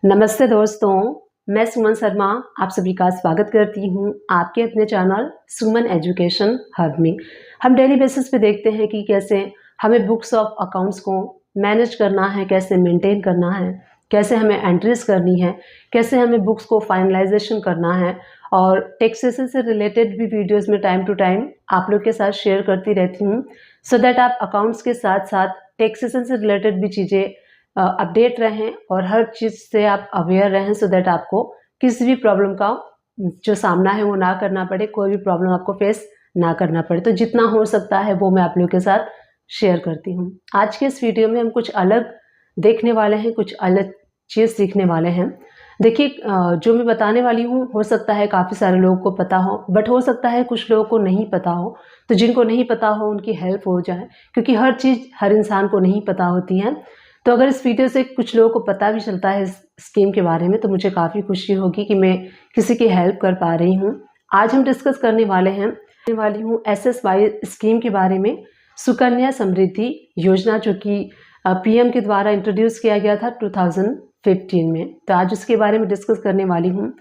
नमस्ते दोस्तों, मैं सुमन शर्मा आप सभी का स्वागत करती हूँ आपके अपने चैनल सुमन एजुकेशन हब में। हम डेली बेसिस पे देखते हैं कि कैसे हमें बुक्स ऑफ अकाउंट्स को मैनेज करना है, कैसे मेंटेन करना है, कैसे हमें एंट्रीज करनी है, कैसे हमें बुक्स को फाइनलाइजेशन करना है। और टैक्सेशन से रिलेटेड भी वीडियोज़ में टाइम टू टाइम आप लोग के साथ शेयर करती रहती हूँ, सो दैट आप अकाउंट्स के साथ साथ टैक्सेशन से रिलेटेड भी चीज़ें अपडेट रहें और हर चीज़ से आप अवेयर रहें, सो दैट आपको किसी भी प्रॉब्लम का जो सामना है वो ना करना पड़े, कोई भी प्रॉब्लम आपको फेस ना करना पड़े। तो जितना हो सकता है वो मैं आप लोगों के साथ शेयर करती हूँ। आज के इस वीडियो में हम कुछ अलग देखने वाले हैं, कुछ अलग चीज़ सीखने वाले हैं। देखिए, जो मैं बताने वाली हूँ हो सकता है काफ़ी सारे लोगों को पता हो, बट हो सकता है कुछ लोगों को नहीं पता हो। तो जिनको नहीं पता हो उनकी हेल्प हो जाए, क्योंकि हर चीज़ हर इंसान को नहीं पता होती है। तो अगर इस वीडियो से कुछ लोगों को पता भी चलता है इस स्कीम के बारे में, तो मुझे काफ़ी खुशी होगी कि मैं किसी की हेल्प कर पा रही हूँ। आज हम डिस्कस करने वाली हूँ SSY स्कीम के बारे में, सुकन्या समृद्धि योजना, जो कि PM के द्वारा इंट्रोड्यूस किया गया था 2015 में। तो आज उसके बारे में डिस्कस करने वाली हूँ।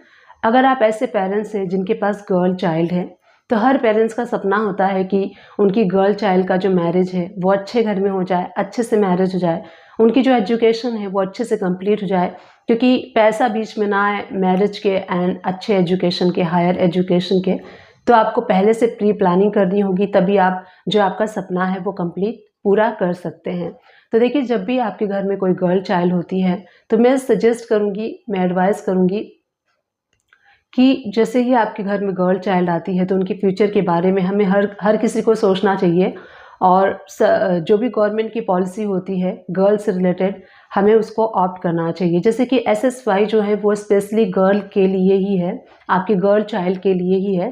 अगर आप ऐसे पेरेंट्स हैं जिनके पास गर्ल चाइल्ड है, तो हर पेरेंट्स का सपना होता है कि उनकी गर्ल चाइल्ड का जो मैरिज है वो अच्छे घर में हो जाए, अच्छे से मैरिज हो जाए, उनकी जो एजुकेशन है वो अच्छे से कंप्लीट हो जाए, क्योंकि पैसा बीच में ना आए मैरिज के एंड अच्छे एजुकेशन के, हायर एजुकेशन के। तो आपको पहले से प्री प्लानिंग करनी होगी, तभी आप जो आपका सपना है वो कंप्लीट पूरा कर सकते हैं। तो देखिए, जब भी आपके घर में कोई गर्ल चाइल्ड होती है तो मैं सजेस्ट करूँगी, मैं एडवाइस करूँगी कि जैसे ही आपके घर में गर्ल चाइल्ड आती है तो उनके फ्यूचर के बारे में हमें हर किसी को सोचना चाहिए। और जो भी गवर्नमेंट की पॉलिसी होती है गर्ल से रिलेटेड, हमें उसको ऑप्ट करना चाहिए। जैसे कि SSY जो है वो स्पेशली गर्ल के लिए ही है, आपकी गर्ल चाइल्ड के लिए ही है।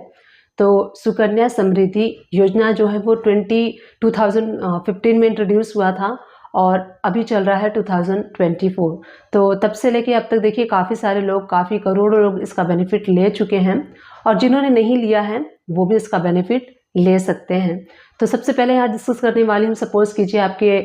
तो सुकन्या समृद्धि योजना जो है वो 2015 में इंट्रोड्यूस हुआ था और अभी चल रहा है 2024। तो तब से लेके अब तक देखिए काफ़ी सारे लोग, काफ़ी करोड़ों लोग इसका बेनिफिट ले चुके हैं, और जिन्होंने नहीं लिया है वो भी इसका बेनिफिट ले सकते हैं। तो सबसे पहले यहाँ डिस्कस करने वाली हूँ, सपोज़ कीजिए आपके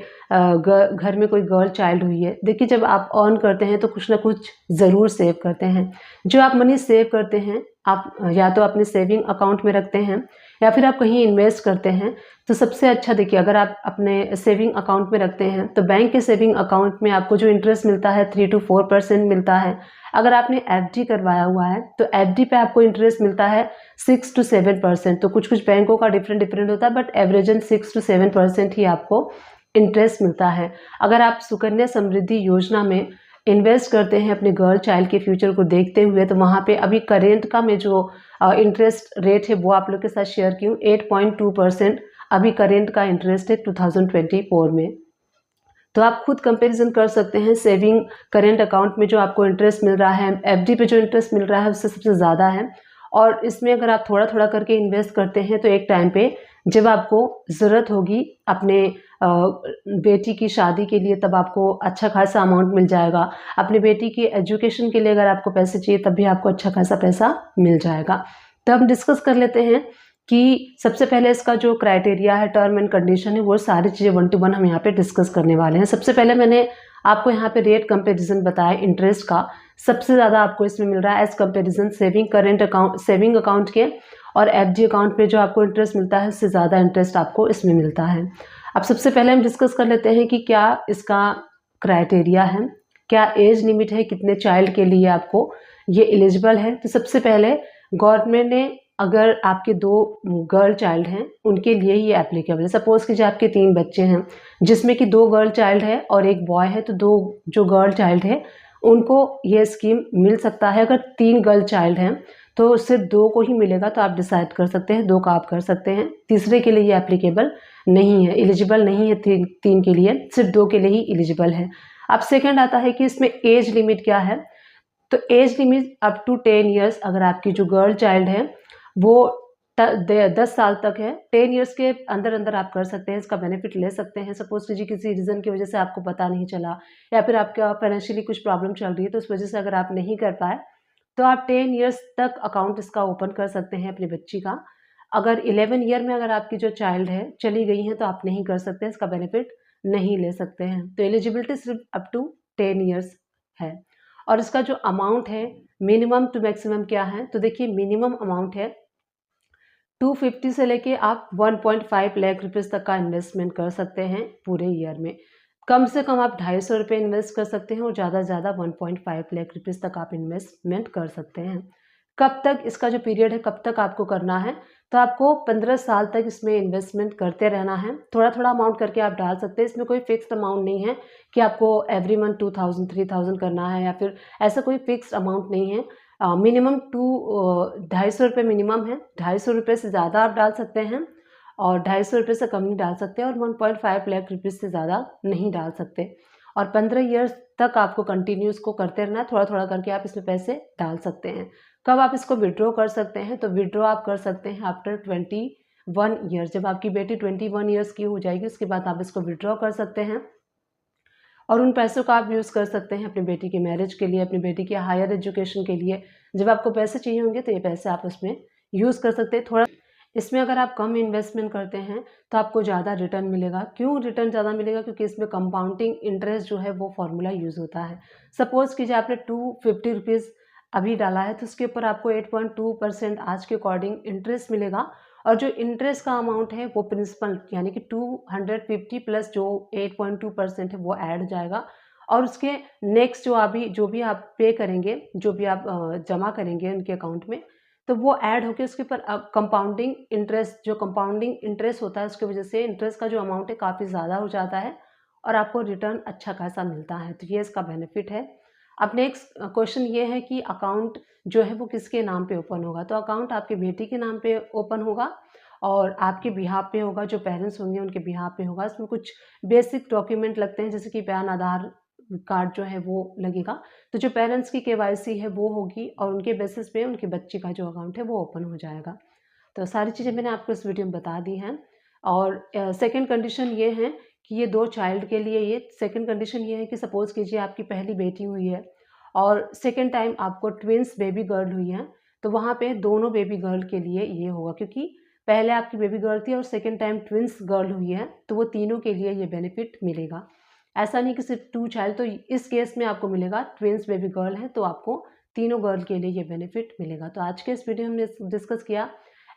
घर में कोई गर्ल चाइल्ड हुई है। देखिए, जब आप अर्न करते हैं तो कुछ ना कुछ ज़रूर सेव करते हैं। जो आप मनी सेव करते हैं, आप या तो अपने सेविंग अकाउंट में रखते हैं या फिर आप कहीं इन्वेस्ट करते हैं। तो सबसे अच्छा देखिए, अगर आप अपने सेविंग अकाउंट में रखते हैं तो बैंक के सेविंग अकाउंट में आपको जो इंटरेस्ट मिलता है 3 to 4% मिलता है। अगर आपने FD करवाया हुआ है तो FD पे आपको इंटरेस्ट मिलता है 6 to 7%। तो कुछ कुछ बैंकों का डिफरेंट होता है, बट एवरेजन 6 to 7% ही आपको इंटरेस्ट मिलता है। अगर आप सुकन्या समृद्धि योजना में इन्वेस्ट करते हैं अपने गर्ल चाइल्ड के फ्यूचर को देखते हुए, तो वहाँ पे अभी करेंट का मैं जो इंटरेस्ट रेट है वो आप लोग के साथ शेयर की हूँ। 8.2% अभी करेंट का इंटरेस्ट है 2024 में। तो आप खुद कंपैरिजन कर सकते हैं। सेविंग करेंट अकाउंट में जो आपको इंटरेस्ट मिल रहा है, FD पे जो इंटरेस्ट मिल रहा है उससे सबसे ज़्यादा है। और इसमें अगर आप थोड़ा थोड़ा करके इन्वेस्ट करते हैं तो एक टाइम पे जब आपको ज़रूरत होगी अपने बेटी की शादी के लिए, तब आपको अच्छा खासा अमाउंट मिल जाएगा। अपनी बेटी की एजुकेशन के लिए अगर आपको पैसे चाहिए तब भी आपको अच्छा खासा पैसा मिल जाएगा। तो हम डिस्कस कर लेते हैं कि सबसे पहले इसका जो क्राइटेरिया है, टर्म एंड कंडीशन है, वो सारी चीज़ें 1 to 1 हम यहाँ पे डिस्कस करने वाले हैं। सबसे पहले मैंने आपको यहाँ पे रेट कंपैरिजन बताया इंटरेस्ट का। सबसे ज़्यादा आपको इसमें मिल रहा है एज कंपैरिजन सेविंग अकाउंट के और FD अकाउंट पे जो आपको इंटरेस्ट मिलता है उससे ज़्यादा इंटरेस्ट आपको इसमें मिलता है। अब सबसे पहले हम डिस्कस कर लेते हैं कि क्या इसका क्राइटेरिया है, क्या एज लिमिट है, कितने चाइल्ड के लिए आपको ये एलिजिबल है। तो सबसे पहले गवर्नमेंट ने, अगर आपके 2 गर्ल चाइल्ड हैं उनके लिए ही एप्लीकेबल है। सपोज़ कीजिए आपके 3 बच्चे हैं जिसमें कि 2 गर्ल चाइल्ड है और 1 बॉय है, तो 2 जो गर्ल चाइल्ड है उनको ये स्कीम मिल सकता है। अगर 3 गर्ल चाइल्ड हैं तो सिर्फ 2 को ही मिलेगा, तो आप डिसाइड कर सकते हैं 2 का आप कर सकते हैं। तीसरे के लिए ये एप्लीकेबल नहीं है, एलिजिबल नहीं है। 3 के लिए, सिर्फ 2 के लिए ही एलिजिबल है। अब सेकेंड आता है कि इसमें एज लिमिट क्या है। तो age limit up to 10 years, अगर आपकी जो गर्ल चाइल्ड है वो 10 साल तक है, 10 ईयर्स के अंदर अंदर आप कर सकते हैं, इसका बेनिफिट ले सकते हैं। सपोज कीजिए किसी रीज़न की वजह से आपको पता नहीं चला या फिर आपका फाइनेंशियली कुछ प्रॉब्लम चल रही है, तो उस वजह से अगर आप नहीं कर पाए तो आप 10 ईयर्स तक अकाउंट इसका ओपन कर सकते हैं अपनी बच्ची का। अगर 11 ईयर में अगर आपकी जो चाइल्ड है चली गई है तो आप नहीं कर सकते, इसका बेनिफिट नहीं ले सकते हैं। तो एलिजिबिलिटी सिर्फ अप टू 10 ईयर्स है। और इसका जो अमाउंट है मिनिमम टू मैक्सिमम क्या है, तो देखिए मिनिमम अमाउंट है 250 से लेके आप 1.5 लाख रुपीज़ तक का इन्वेस्टमेंट कर सकते हैं पूरे ईयर में। कम से कम आप 250 रुपये इन्वेस्ट कर सकते हैं और ज़्यादा से ज़्यादा 1.5 लाख रुपीज़ तक आप इन्वेस्टमेंट कर सकते हैं। कब तक इसका जो पीरियड है कब तक आपको करना है, तो आपको 15 साल तक इसमें इन्वेस्टमेंट करते रहना है। थोड़ा-थोड़ा अमाउंट करके आप डाल सकते हैं, इसमें कोई फिक्स्ड अमाउंट नहीं है कि आपको एवरी मंथ 2000 3000 करना है या फिर ऐसा कोई फिक्स्ड अमाउंट नहीं है। मिनिमम 250 रुपये मिनिमम है, 250 रुपये से ज़्यादा आप डाल सकते हैं और 250 रुपये से कम नहीं डाल सकते और 1.5 लाख रुपीज़ से ज़्यादा नहीं डाल सकते और 15 ईयर्स तक आपको कंटिन्यू इसको करते रहना है, थोड़ा-थोड़ा करके आप इसमें पैसे डाल सकते हैं। कब आप इसको विथड्रॉ कर सकते हैं, तो विथड्रॉ आप कर सकते हैं आफ्टर 21 ईयर्स। जब आपकी बेटी 21 ईयर्स की हो जाएगी उसके बाद आप इसको विथड्रॉ कर सकते हैं और उन पैसों का आप यूज़ कर सकते हैं अपनी बेटी की मैरिज के लिए, अपनी बेटी के हायर एजुकेशन के लिए। जब आपको पैसे चाहिए होंगे तो ये पैसे आप उसमें यूज़ कर सकते हैं। थोड़ा इसमें अगर आप कम इन्वेस्टमेंट करते हैं तो आपको ज़्यादा रिटर्न मिलेगा। क्यों रिटर्न ज़्यादा मिलेगा? क्योंकि इसमें कंपाउंडिंग इंटरेस्ट जो है वो फॉर्मूला यूज़ होता है। सपोज़ कीजिए आपने 250 रुपीज़ अभी डाला है तो उसके ऊपर आपको 8.2% आज के अकॉर्डिंग इंटरेस्ट मिलेगा और जो इंटरेस्ट का अमाउंट है वो प्रिंसिपल यानी कि 250 प्लस जो 8.2% है वो ऐड हो जाएगा और उसके नेक्स्ट जो भी आप पे करेंगे, जो भी आप जमा करेंगे उनके अकाउंट में, तो वो ऐड होके उसके ऊपर कंपाउंडिंग इंटरेस्ट जो कंपाउंडिंग इंटरेस्ट होता है उसकी वजह से इंटरेस्ट का जो अमाउंट है काफ़ी ज़्यादा हो जाता है और आपको रिटर्न अच्छा खासा मिलता है। तो ये इसका बेनिफिट है। अब नेक्स्ट क्वेश्चन ये है कि अकाउंट जो है वो किसके नाम पे ओपन होगा, तो अकाउंट आपकी बेटी के नाम पे ओपन होगा और आपके बिहाफ पे होगा, जो पेरेंट्स होंगे उनके बिहाफ पे होगा। इसमें कुछ बेसिक डॉक्यूमेंट लगते हैं जैसे कि पैन, आधार कार्ड जो है वो लगेगा। तो जो पेरेंट्स की केवाईसी है वो होगी और उनके बेसिस पे उनके बच्चे का जो अकाउंट है वो ओपन हो जाएगा। तो सारी चीज़ें मैंने आपको इस वीडियो में बता दी हैं और सेकंड कंडीशन ये है कि ये 2 चाइल्ड के लिए ये सेकंड कंडीशन ये है कि सपोज़ कीजिए आपकी पहली बेटी हुई है और सेकंड टाइम आपको ट्विन्स बेबी गर्ल हुई हैं, तो वहाँ पे दोनों बेबी गर्ल के लिए ये होगा क्योंकि पहले आपकी बेबी गर्ल थी और सेकंड टाइम ट्विन्स गर्ल हुई है, तो वो तीनों के लिए ये बेनिफिट मिलेगा। ऐसा नहीं कि सिर्फ 2 चाइल्ड, तो इस केस में आपको मिलेगा ट्विन्स बेबी गर्ल है तो आपको तीनों गर्ल के लिए ये बेनिफिट मिलेगा। तो आज के इस वीडियो में हमने डिस्कस किया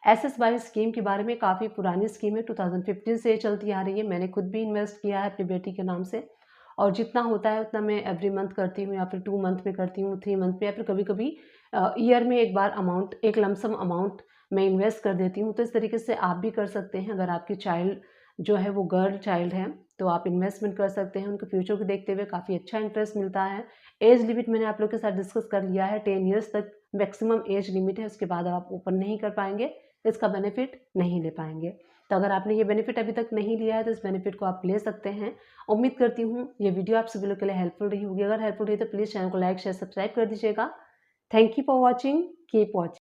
एसएसवाई स्कीम के बारे में। काफ़ी पुरानी स्कीम है, 2015 से ये चलती आ रही है। मैंने खुद भी इन्वेस्ट किया है अपनी बेटी के नाम से और जितना होता है उतना मैं एवरी मंथ करती हूँ या फिर 2 मंथ में करती हूँ, 3 मंथ में या फिर कभी-कभी ईयर में एक बार अमाउंट, एक लमसम अमाउंट मैं इन्वेस्ट कर देती हूँ। तो इस तरीके से आप भी कर सकते हैं। अगर आपकी चाइल्ड जो है वो गर्ल चाइल्ड है तो आप इन्वेस्टमेंट कर सकते हैं। उनके फ्यूचर को देखते हुए काफ़ी अच्छा इंटरेस्ट मिलता है। एज लिमिट मैंने आप लोग के साथ डिस्कस कर लिया है, 10 ईयर्स तक मैक्सिमम एज लिमिट है, उसके बाद आप ओपन नहीं कर पाएंगे, इसका बेनिफिट नहीं ले पाएंगे। तो अगर आपने ये बेनिफिट अभी तक नहीं लिया है तो इस बेनिफिट को आप ले सकते हैं। उम्मीद करती हूँ ये वीडियो आप सभी लोग के लिए हेल्पफुल रही होगी। अगर हेल्पफुल रही तो प्लीज़ चैनल को लाइक शेयर सब्सक्राइब कर दीजिएगा। Thank you for watching, keep watching.